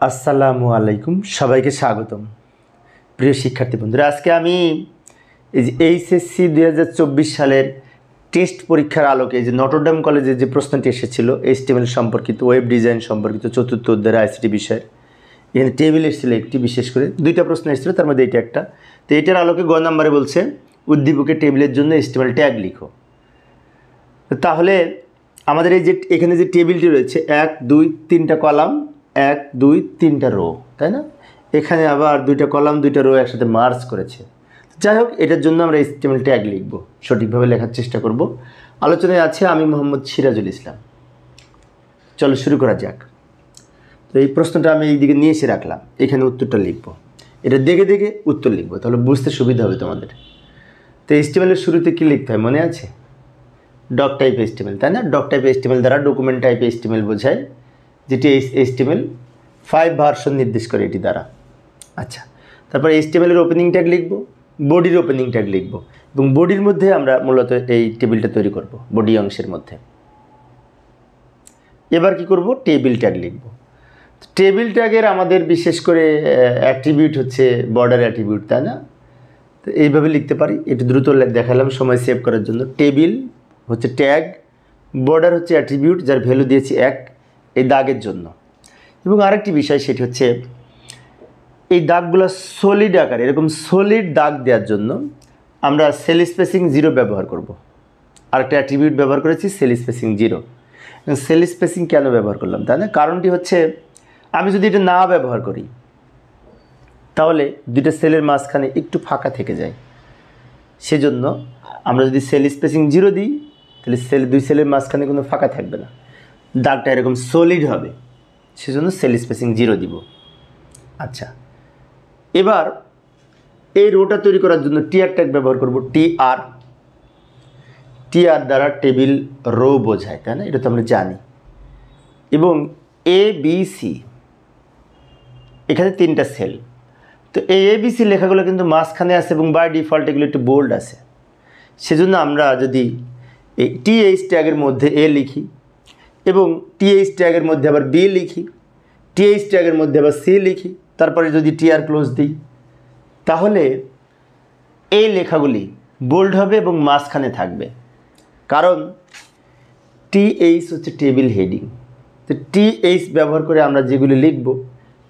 আসসালামু আলাইকুম, সবাইকে স্বাগতম। প্রিয় শিক্ষার্থী বন্ধুরা, আজকে আমি এই যে এইচএসসি 2024 সালের টেস্ট পরীক্ষার আলোকে যে নটরডেম কলেজে যে প্রশ্নটি এসেছিল এইচটিএমএল সম্পর্কিত, ওয়েব ডিজাইন সম্পর্কিত চতুর্থ অধ্যায়ের আইসিটি বিষয়ের, এখানে টেবিল এসেছিল একটি, বিশেষ করে দুইটা প্রশ্ন এসেছিল, তার মধ্যে এইটা একটা। তো এটার আলোকে গ নম্বরে বলছে উদ্দীপকের টেবিলের জন্য এইচটিএমএল ট্যাগ লিখো। তাহলে আমাদের এই যে এখানে যে টেবিলটি রয়েছে 1 2 3টা কলাম, 1 2 3টা রো, তাই না? এখানে আবার 2টা কলাম 2টা রো একসাথে মার্জ করেছে। যাই হোক, এটার জন্য আমরা এইচটিএমএল ট্যাগ লিখব, সঠিকভাবে লেখার চেষ্টা করব। আলোচনায় আছে আমি মোহাম্মদ সিরাজুল ইসলাম। চলো শুরু করা যাক। তো এই প্রশ্নটা আমি এইদিকে নিয়ে এসে রাখলাম, এখানে উত্তরটা লিখব। এটা দেখে দেখে উত্তর লিখব, তাহলে বুঝতে সুবিধা হবে তোমাদের। তো এইচটিএমএলের শুরুতে কী লিখতে হয় মনে আছে? ডক টাইপ এইচটিএমএল, তাই না? ডক টাইপ এইচটিএমএল দ্বারা ডকুমেন্ট টাইপ এইচটিএমএল বোঝায়, যেটি এইচটিএমএল 5 ভার্সন নির্দেশ করে এটি দ্বারা। আচ্ছা, তারপর এইচটিএমএলের ওপেনিং ট্যাগ লিখব, বডির ওপেনিং ট্যাগ লিখব, এবং বডির মধ্যে আমরা মূলত এই টেবিলটা তৈরি করব, বডি অংশের মধ্যে। এবার কি করব? টেবিল ট্যাগ লিখব। টেবিল ট্যাগের আমাদের বিশেষ করে অ্যাট্রিবিউট হচ্ছে বর্ডার অ্যাট্রিবিউট, তাই না? তো এইভাবে লিখতে পারি, একটু দ্রুত দেখালাম সময় সেভ করার জন্য। টেবিল হচ্ছে ট্যাগ, বর্ডার হচ্ছে অ্যাট্রিবিউট যার ভ্যালু দিয়েছি 1 এই দাগের জন্য। এবং আরেকটি বিষয়, সেটি হচ্ছে এই দাগগুলো সলিড আকারে, এরকম সলিড দাগ দেওয়ার জন্য আমরা সেল স্পেসিং 0 ব্যবহার করব। আরেকটা অ্যাট্রিবিউট ব্যবহার করেছি সেল স্পেসিং 0। সেল স্পেসিং কেন ব্যবহার করলাম, তাই না? কারণটি হচ্ছে আমি যদি এটা না ব্যবহার করি তাহলে দুইটা সেলের মাঝখানে একটু ফাঁকা থেকে যায়। সেজন্য আমরা যদি সেল স্পেসিং 0 দিই তাহলে দুই সেলের মাঝখানে কোনো ফাঁকা থাকবে না, দাগটা এরকম সলিড হবে। সেজন্য সেল স্পেসিং 0 দিব। আচ্ছা, এবার এই রোটা তৈরি করার জন্য টিআর ট্যাগ ব্যবহার করব। টিআর দ্বারা টেবিল রো বোঝায়, তাই না? এটা তো আমরা জানি। এবং এ বি সি, এখানে 3টা সেল। তো এই এবিসি লেখাগুলো কিন্তু মাঝখানে আছে এবং বাই ডিফল্ট এগুলো একটু বোল্ড আছে। সেজন্য আমরা যদি এই টিএইচ ট্যাগের মধ্যে এ লিখি এবং টিএইচ ট্যাগের মধ্যে আবার বি লিখি, টিএইচ ট্যাগের মধ্যে আবার সি লিখি, তারপরে যদি টিআর ক্লোজ দিই, তাহলে এই লেখাগুলি বোল্ড হবে এবং মাঝখানে থাকবে। কারণ টিএইচ হচ্ছে টেবিল হেডিং। তো টিএইচ ব্যবহার করে আমরা যেগুলি লিখব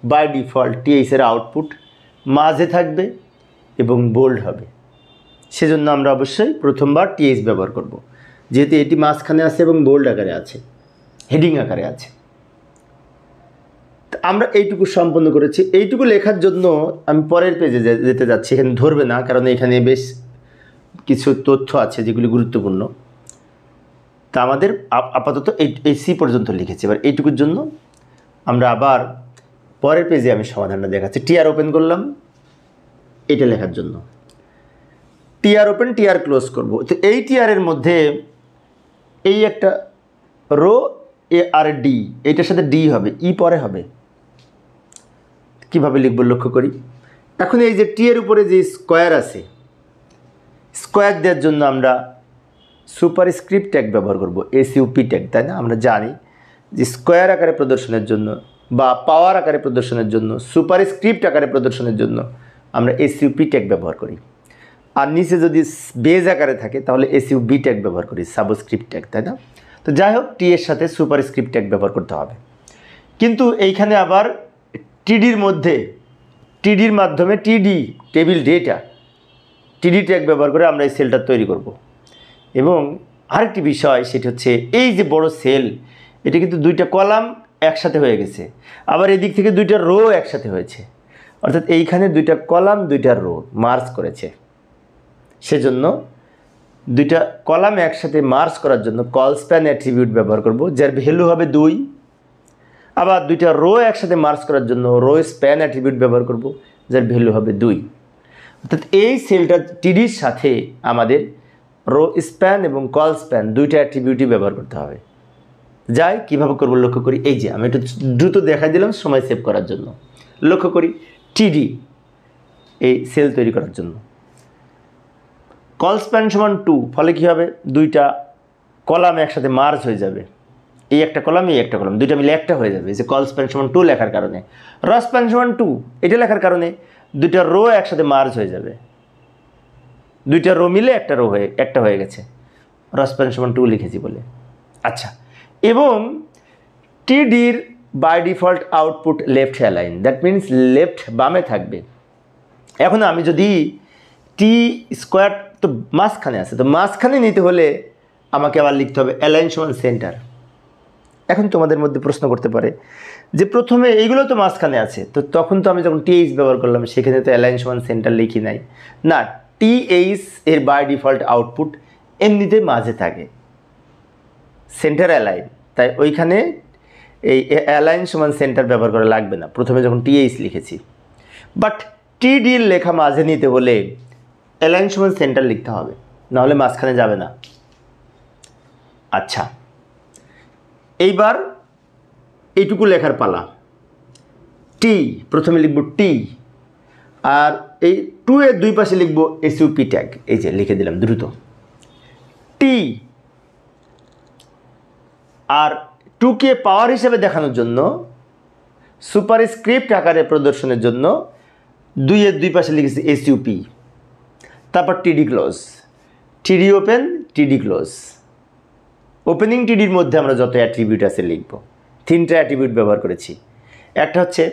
বাই ডিফল্ট টিএইচের আউটপুট মাঝে থাকবে এবং বোল্ড হবে। সেজন্য আমরা অবশ্যই প্রথমবার টিএইচ ব্যবহার করব, যেহেতু এটি মাঝখানে আছে এবং বোল্ড আকারে আছে, হেডিং আকারে আছে। আমরা এইটুকু সম্পন্ন করেছি। এইটুকু লেখার জন্য আমি পরের পেজে যেতে যাচ্ছি, এখানে ধরবে না কারণ এখানে বেশ কিছু তথ্য আছে যেগুলি গুরুত্বপূর্ণ। তা আমাদের আপাতত এই সি পর্যন্ত লিখেছি। এবার এইটুকুর জন্য আমরা আবার পরের পেজে আমি সমাধানটা দেখাচ্ছি। টিআর ওপেন করলাম এটা লেখার জন্য, টিআর ওপেন টিআর ক্লোজ করব। তো এই টিআরের মধ্যে এই একটা রো এ আর ডি, এইটার সাথে ডি হবে, ই পরে হবে। কিভাবে লিখব লক্ষ্য করি। এখন এই যে টি এর উপরে যে স্কোয়ার আছে, স্কোয়ার দেওয়ার জন্য আমরা সুপারস্ক্রিপ্ট ট্যাগ ব্যবহার করব, এসইউপি ট্যাগ, তাই না? আমরা জানি যে স্কোয়ার আকারে প্রদর্শনের জন্য বা পাওয়ার আকারে প্রদর্শনের জন্য, সুপারস্ক্রিপ্ট আকারে প্রদর্শনের জন্য আমরা এসইউপি ট্যাগ ব্যবহার করি। আর নিচে যদি বেজ আকারে থাকে তাহলে এসইউবি ট্যাগ ব্যবহার করি, সাবস্ক্রিপ্ট ট্যাগ, তাই না? তো যাই হোক, টি এর সাথে সুপারস্ক্রিপ্ট ট্যাগ ব্যবহার করতে হবে। কিন্তু এইখানে আবার টিডির মধ্যে, টিডির মাধ্যমে টিডি টেবিল ডেটা, টিডি ট্যাগ ব্যবহার করে আমরা এই সেলটা তৈরি করব। এবং আরেকটি বিষয়, সেটি হচ্ছে এই যে বড় সেল, এটা কিন্তু 2টা কলাম একসাথে হয়ে গেছে, আবার এদিক থেকে 2টা রো একসাথে হয়েছে, অর্থাৎ এইখানে 2টা কলাম 2টা রো মার্জ করেছে। সেজন্য 2টা কলাম একসাথে মার্জ করার জন্য কল স্প্যান অ্যাট্রিবিউট ব্যবহার করব, যার ভ্যালু হবে 2। আবার 2টা রো একসাথে মার্জ করার জন্য রো স্প্যান অ্যাট্রিবিউট ব্যবহার করব, যার ভ্যালু হবে 2। অর্থাৎ এই সেলটা টিডির সাথে আমাদের রো স্প্যান এবং কল স্প্যান 2টা অ্যাট্রিবিউটই ব্যবহার করতে হবে। যাই কীভাবে করবো লক্ষ্য করি। এই যে আমি একটু দ্রুত দেখাই দিলাম সময় সেভ করার জন্য। লক্ষ্য করি টিডি এই সেল তৈরি করার জন্য কল স্প্যান সমান 2, ফলে কী হবে? 2টা কলাম একসাথে মার্জ হয়ে যাবে। এই একটা কলাম এই একটা কলাম দুইটা মিলে একটা হয়ে যাবে, যে কল স্প্যান সমান 2 লেখার কারণে, র স্প্যান সমান 2 এটা লেখার কারণে দুইটা রো একসাথে মার্জ হয়ে যাবে, দুইটা রো মিলে একটা হয়ে গেছে, র স্প্যান সমান 2 লিখেছি বলে। আচ্ছা, এবং টিডির by default output left align, that means left বামে থাকবে। এখন আমি যদি টি স্কোয়ার তো মাঝখানে আছে, তো মাঝখানে নিতে হলে আমাকে আবার লিখতে হবে অ্যালাইন সমান সেন্টার। এখন তোমাদের মধ্যে প্রশ্ন করতে পারে যে প্রথমে এইগুলো তো মাঝখানে আছে, তো তখন তো আমি যখন টিএইচ ব্যবহার করলাম সেখানে তো অ্যালাইন সমান সেন্টার লিখি নাই। না, টিএইচ এর বাই ডিফল্ট আউটপুট এমনিতে মাঝে থাকে, সেন্টার অ্যালাইন, তাই ওইখানে এই অ্যালাইন সমান সেন্টার ব্যবহার করা লাগবে না প্রথমে যখন টিএইচ লিখেছি। বাট টিডির লেখা মাঝে নিতে হলে অ্যালাইন সমান সেন্টার লিখতে হবে, নাহলে মাঝখানে যাবে না। আচ্ছা, এইবার এইটুকু লেখার পালা। টি প্রথমে লিখব টি, আর এই 2 এর দুই পাশে লিখব এসইউপি ট্যাগ, এই যে লিখে দিলাম দ্রুত টি। আর 2কে পাওয়ার হিসেবে দেখানোর জন্য সুপারস্ক্রিপ্ট আকারে প্রদর্শনের জন্য 2 এর দুই পাশে লিখেছি এসইউপি, তারপর টিডি ক্লোজ, টিডি ওপেন টিডি ক্লোজ। ওপেনিং টিডির মধ্যে আমরা যত অ্যাট্রিবিউট আছে লিখব, 3টা অ্যাট্রিবিউট ব্যবহার করেছি। একটা হচ্ছে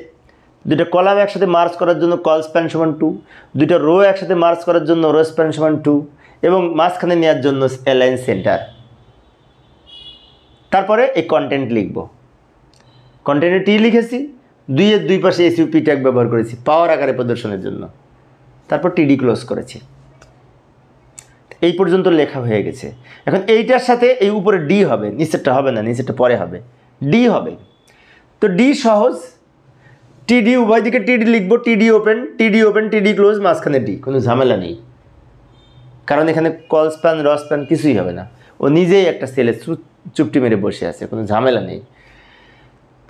দুটো কলাম একসাথে মার্জ করার জন্য কল স্প্যান সমান 2, দুটো রো একসাথে মার্জ করার জন্য রো স্প্যান সমান 2, এবং মাঝখানে নেওয়ার জন্য অ্যালাইন সেন্টার। তারপরে এই কন্টেন্ট লিখব, কন্টেন্টে টি লিখেছি, 2 এর দুই পাশে এসইউপি ট্যাগ ব্যবহার করেছি পাওয়ার আকারে প্রদর্শনের জন্য, তারপর টিডি ক্লোজ করেছি। এই পর্যন্ত লেখা হয়ে গেছে। এখন এইটার সাথে এই উপরে ডি হবে, নিচেরটা হবে না, নিচেরটা পরে হবে, ডি হবে। তো ডি সহজ, টিডি উভয় দিকে টিডি লিখবো, টিডি ওপেন টিডি ক্লোজ, মাঝখানে ডি, কোনো ঝামেলা নেই, কারণ এখানে কল স্প্যান র স্প্যান কিছুই হবে না, ও নিজেই একটা সেলে চুপটি মেরে বসে আছে, কোনো ঝামেলা নেই।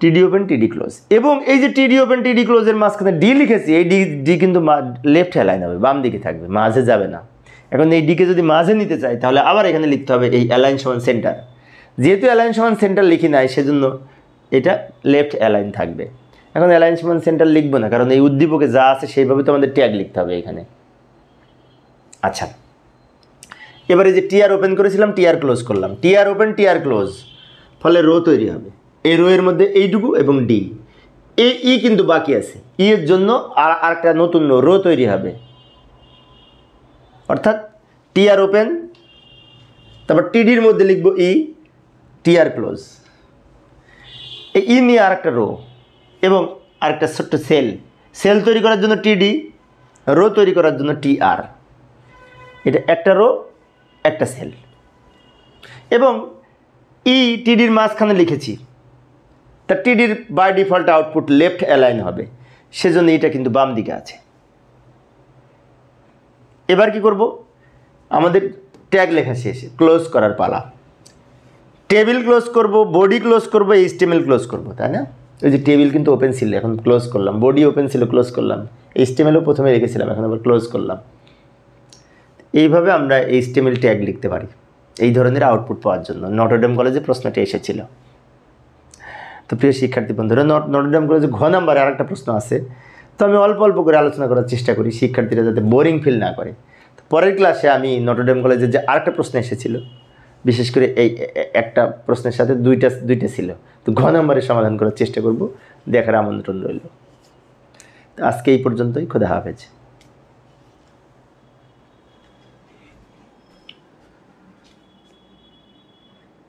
টিডি ওপেন টিডি ক্লোজ, এবং এই যে টিডি ওপেন টিডি ক্লোজের মাঝখানে ডি লিখেছি, এই ডি কিন্তু লেফট অ্যালাইন হবে, বাম দিকে থাকবে, মাঝে যাবে না। এখন এই ডিকে যদি মাঝে নিতে চাই তাহলে আবার এখানে লিখতে হবে এই অ্যালাইন সমান সেন্টার। যেহেতু অ্যালাইন সমান সেন্টার লিখি নাই সেজন্য এটা লেফট অ্যালাইন থাকবে। এখন অ্যালাইন সমান সেন্টার লিখবো না, কারণ এই উদ্দীপকে যা আছে সেইভাবে তো আমাদের ট্যাগ লিখতে হবে এখানে। আচ্ছা, এবারে যে টিআর ওপেন করেছিলাম টিআর ক্লোজ করলাম, টিআর ওপেন টিআর ক্লোজ, ফলে রো তৈরি হবে। এই রো এর মধ্যে এইটুকু এবং ডি, এই ই কিন্তু বাকি আছে, ই এর জন্য আর একটা নতুন রো তৈরি হবে, অর্থাৎ টিআর ওপেন, তারপর টিডির মধ্যে লিখব ই, টিআর ক্লোজ, এই ই নিয়ে আর একটা রো এবং আরেকটা ছোট্ট সেল তৈরি করার জন্য টিডি, রো তৈরি করার জন্য টিআর। এটা একটা রো একটা সেল, এবং ই টিডির মাঝখানে লিখেছি, তা টিডির by default output left align হবে, সেজন্য এটা কিন্তু বাম দিকে আছে। এবার কি করব, আমাদের ট্যাগ লেখা শেষ, ক্লোজ করার পালা। টেবিল ক্লোজ করব, বডি ক্লোজ করব, এইচটিএমএল ক্লোজ করব, তাই না? ওই যে টেবিল কিন্তু ওপেন ছিল, এখন ক্লোজ করলাম, বডি ওপেন ছিল ক্লোজ করলাম, এইচটিএমএলও প্রথমে রেখেছিলাম, এখন আবার ক্লোজ করলাম। এইভাবে আমরা এইচটিএমএল ট্যাগ লিখতে পারি এই ধরনের আউটপুট পাওয়ার জন্য। নটরডেম কলেজে প্রশ্নটি এসেছিল। তো প্রিয় শিক্ষার্থী বন্ধুরা, নটরডেম কলেজে ঘ নাম্বারে আরেকটা প্রশ্ন আছে, তো আমি অল্প অল্প করে আলোচনা করার চেষ্টা করি শিক্ষার্থীরা যাতে বোরিং ফিল না করে। তো পরের ক্লাসে আমি নটরডেম কলেজের যে আরেকটা প্রশ্ন এসেছিল, বিশেষ করে এই একটা প্রশ্নের সাথে দুইটা ছিল, তো ঘ নাম্বারে সমাধান করার চেষ্টা করব, দেখার আমন্ত্রণ রইল। তো আজকে এই পর্যন্তই, খোদা হাফেজ।